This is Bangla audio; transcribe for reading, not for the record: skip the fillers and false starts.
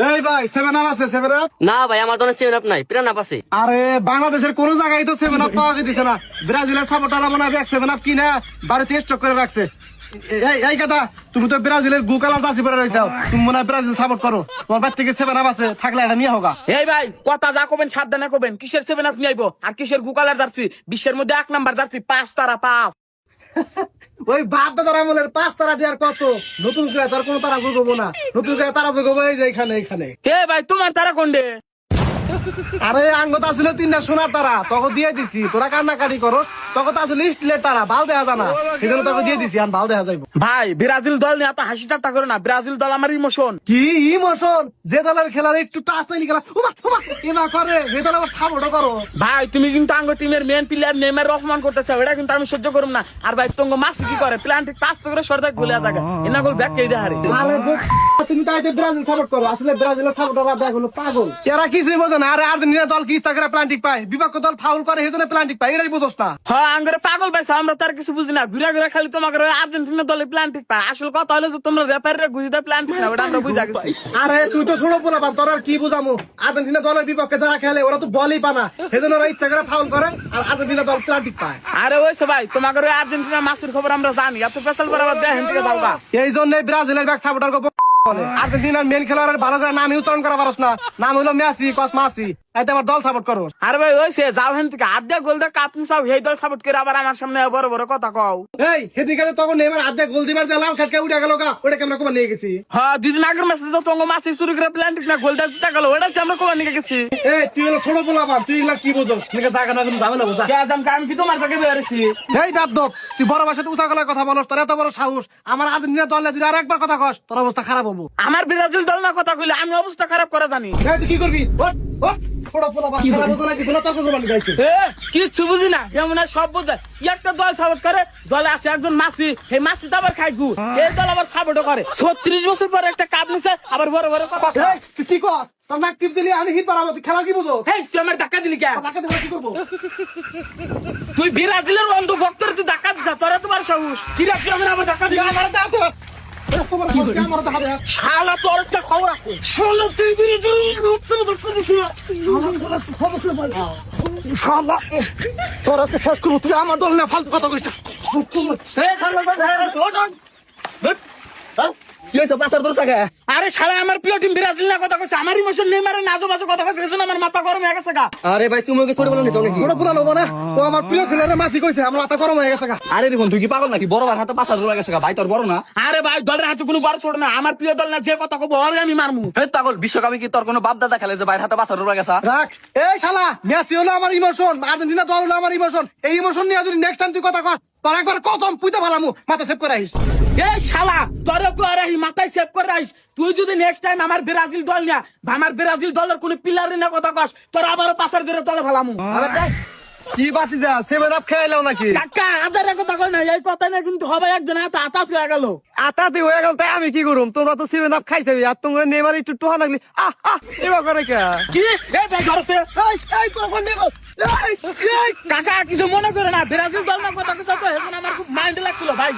এই ভাই 7 আপ আছে 7 আপ? না ভাই আমার দোকানে 7 আপ নাই, পিরান আপ আছে। আরে বাংলাদেশের কোন জায়গায় তো 7 আপ পাওয়া দিছে না। ব্রাজিলের সাপোর্টাররা মনে হয় 7 আপ কিনা বাড়িতে স্টক করে রাখছে। এই কথা, তুমি তো ব্রাজিলের গু কালার জার্সি পরে রইছাও, তুমি মনে হয় ব্রাজিল সাপোর্ট করো। তোমার বাড়ি থেকে 7 আপ আছে, থাকলে এটা নিয়ে হোগা। এই ভাই কথা যা কবেন সাবধানে কবেন, কিসের 7 আপ নিয়ে আইবো আর কিসের গুকালার জার্সি? বিশ্বের মধ্যে 1 নাম্বার জার্সি 5 তারা 5। ওই বাপ দাদার আমলের 5 তারা দেওয়ার কত, নতুন করে তার কোনো তারা যোগাবো না, নতুন করে তারা যোগাবো এই যে এখানে। হে ভাই তোমার তারা কোনডে? আরে আঙ্গত আসলে 3টা সোনার তারা, তখন দিয়ে দিছি। তোরা কান্নাকাটি করো, তখন তো আসলে স্টিলের তারা, ভাল দেখা জানা, এই জন্য তোকে দিয়ে দিছি, আর ভাল দেখা যাইব। ভাই ব্রাজিল দল নিয়ে এত হাসি ঠাট্টা করো না, ব্রাজিল দল আমার ইমোশন। কি ইমোশন? যে দলের খেলার একটু টাচ নাই খেলা এনা করে, যে দল আবার সাপোর্ট করো। ভাই তুমি কিন্তু আঙ্গ টিমের মেন প্লেয়ার নেইমার অপমান করতেছ, এটা কিন্তু আমি সহ্য করব না। আর ভাই তঙ্গ মাসি কি করে, প্ল্যান ঠিক পাঁচ করে সরদার গোলে জায়গা এনা গোল ব্যাক কে দেহারে। আরে তুমি তাইতে ব্রাজিল সাপোর্ট করো, আসলে ব্রাজিলের সাপোর্টাররা ব্যাক হলো পাগল। এরা কিছুই বোঝে না। আরে আর্জেন্টিনা দল কি ইচ্ছা করে প্লান্টিক পায়, বিপক্ষ দল ফাউল করে সেজন্য প্লান্টিক পায়, এটাই বোঝোস না। হ্যাঁ আঙ্গরে পাগল ভাই, আমরা তার কিছু বুঝি না। ঘুরে ঘুরে খালি তোমাকে আর্জেন্টিনা দলে প্লান্টিক পায়। আসল কথা হলো যে তোমরা রেফারিরা গুজিতে প্লান্টিক না, ওটা আমরা বুঝা গেছি। আরে তুই তো ছোট পোলা পান, তোর আর কি বুঝামু? আর্জেন্টিনা দলের বিপক্ষে যারা খেলে ওরা তো বলই পানা, সেজন্য ওরা ইচ্ছা করে ফাউল করে, আর আর্জেন্টিনা দল প্লান্টিক পায়। আরে ওইসে ভাই তোমাকে আর্জেন্টিনা মাসের খবর আমরা জানি, এত পেশাল বরাবর দেখেন থেকে যাওগা। এই জন্যই ব্রাজিলের ব্যাক সাপোর্টার বলে আর্জেন্টিনার মেন খেলোয়াড়ের ভালো করে নাম উচ্চারণ করা পারস না, নাম হলো মেসি কসমাসি, তাইতে আমার দল সাপোর্ট করো। আরে ভাই ওইসে যাও হেন থেকে আড্ডা গোল দা কাপনি চাও, এই দল সাপোর্ট করে আবার আমার সামনে বড় বড় কথা কও। এই হেদিকে তখন নেইমার আধা গোল দিবার যে লাল কাটকে উঠে গেল গা, ওটা কেমন কমা নিয়ে গেছি। হ্যাঁ দুদিন আগের ম্যাচে তো তোমাকে মাসি শুরু করে প্ল্যান্টিক না গোল দা জিতা গেল, ওটা আমরা কমা নিয়ে গেছি। এই তুই হলো ছোট পোলা পান, তুই এগুলা কি বুঝোস? নিকে জায়গা না কিন্তু যাবে না বুঝা। আমি কি তোমার জায়গায় বেরিয়েছি? এই দাবদব, তুই বড় ভাষাতে উঁচা গলায় কথা বলস, তোর এত বড় সাহস। আমার আর্জেন্টিনা দলে যদি আর একবার কথা কস, তোর অবস্থা খারাপ হবো। আমার ব্রাজিল দল না কথা কইলে আমি অবস্থা খারাপ করে জানি। এই তুই কি করবি? কিচ্ছু বুঝি না, এমন সব বোঝে। কি একটা দল সাপোর্ট করে, দলে আছে একজন মাসি, এই মাসি তো আবার খাই গু, এই দল আবার সাপোর্ট করে। 36 বছর পরে একটা কাপ নিছে, আবার বড় বড় কথা। তুই কি কর? তোর নাক টিপ দিলি আমি হিট পারাবো, তুই খেলা কি বুঝো? তুই আমার ধাক্কা দিলি কে? টাকা দেবো কি করবো? তুই ব্রাজিলের অন্ধ ভক্তরে তুই ধাক্কা দিছা, তোরা তোমার সাহস কি রাখছি? আমি আবার ধাক্কা দিলি? শালা তোর একটা খবর আছে। তোর আজকে শেষ করবো, তুই আমার দল না ফালতু কথা কইছিস। আরে শালা আমার প্রিয় টিম ব্রাজিল না কথা কইছে, আমার ইমোশন নেইমারে নাজো বাজো কথা কইছে, আমার মাথা গরম হয়ে গেছে গা। আরে ভাই তুমি ওকে ছোট বলো নিতো নাকি? ছোট পুরা নেবো না, ও আমার প্রিয় খেলোয়াড়ের মাসি কইছে, আমার মাথা গরম হয়ে গেছে গা। আরে দেখুন তুই কি পাগল নাকি? বড় ভাই হাতে 5 হাজার গেছে ভাই, তোর বড় না? আরে ভাই দলের হাতে কোনো বড় ছোট না, আমার প্রিয় দল না, যে কথা কব ওরে আমি মারমু। এই পাগল, বিশ্বকাপে কি তোর কোনো বাপ দাদা খেলে যে ভাই হাতে 5 হাজার গেছে? রাখ। এই শালা, মেসি হলো আমার ইমোশন, আর্জেন্টিনা দল হলো আমার ইমোশন। এই ইমোশন নিয়ে যদি নেক্সট টাইম তুই কথা কর, তোর একবার কদম পুইতে ভালামু, মাথা সেভ করে আইস। এই শালা তোরে করে মাথায় সেভ করে রাখিস। তুই যদি নেক্সট টাইম আমার ব্রাজিল দল নিয়া আমার ব্রাজিল দলের কোন প্লেয়ার না কথা কস, তোর আবারও পাসার ধরে তলে ফেলামু। কি বাতি যা সেভেন আপ খেলাও নাকি? কাকা আজারে কথা কই না, এই কথা না কিন্তু হবে একজন এত আতাস হয়ে গেল। আতাতে হয়ে গেল, তাই আমি কি করুম? তোমরা তো সেভেন আপ খাইছে, আর তোমরা নেইমার একটু টোহা লাগলি এবার করে কে কি এই ভাই ধরছে। এই তোর কোন নেইমার, এই কাকা কিছু মনে করে না, ব্রাজিল দল না কথা কইছ তো এখন আমার খুব মাইন্ড লাগছিল ভাই।